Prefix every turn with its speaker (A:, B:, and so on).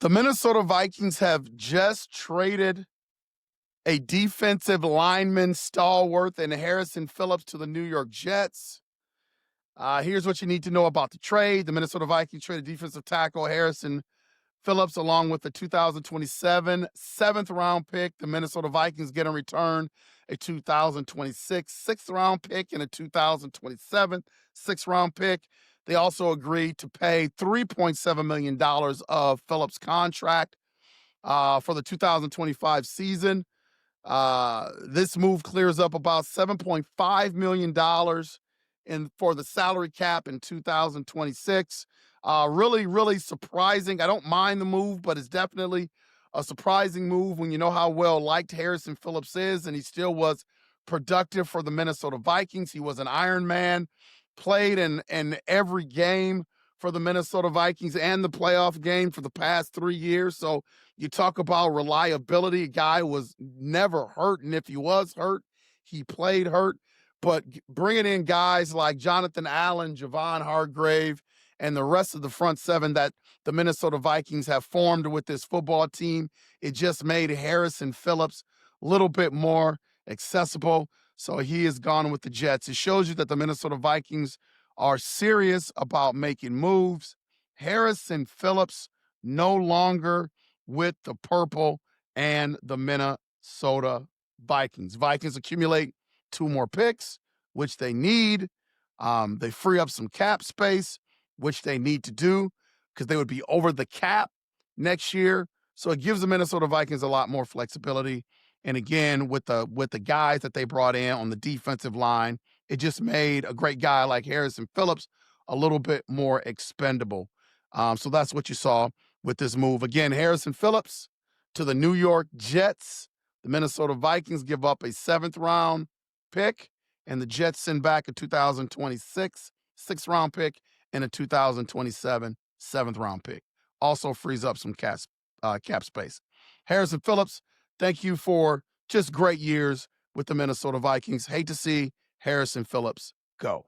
A: The Minnesota Vikings have just traded a defensive lineman stalwart and Harrison Phillips to the New York Jets. Here's what you need to know about the trade. The Minnesota Vikings traded defensive tackle Harrison Phillips along with the 2027 seventh round pick. The Minnesota Vikings get in return a 2026 sixth round pick and a 2027 sixth round pick. They also agreed to pay $3.7 million of Phillips' contract for the 2025 season. This move clears up about $7.5 million for the salary cap in 2026. Really surprising. I don't mind the move, but it's definitely a surprising move when you know how well liked Harrison Phillips is, and he still was productive for the Minnesota Vikings. He was an Iron Man, played in every game for the Minnesota Vikings and the playoff game for the past 3 years. So you talk about reliability. A guy was never hurt, and if he was hurt, he played hurt. But bringing in guys like Jonathan Allen, Javon Hargrave, and the rest of the front seven that the Minnesota Vikings have formed with this football team, it just made Harrison Phillips a little bit more accessible. So he is gone with the Jets. It shows you that the Minnesota Vikings are serious about making moves. Harrison Phillips no longer with the purple and the Minnesota Vikings. Vikings accumulate 2 more picks, which they need. They free up some cap space, which they need to do because they would be over the cap next year. So it gives the Minnesota Vikings a lot more flexibility. And again, with the guys that they brought in on the defensive line, it just made a great guy like Harrison Phillips a little bit more expendable. So that's what you saw with this move. Again, Harrison Phillips to the New York Jets. The Minnesota Vikings give up a 7th round pick, and the Jets send back a 2026 6th round pick and a 2027 7th round pick. Also frees up some cap space. Harrison Phillips, thank you for just great years with the Minnesota Vikings. Hate to see Harrison Phillips go.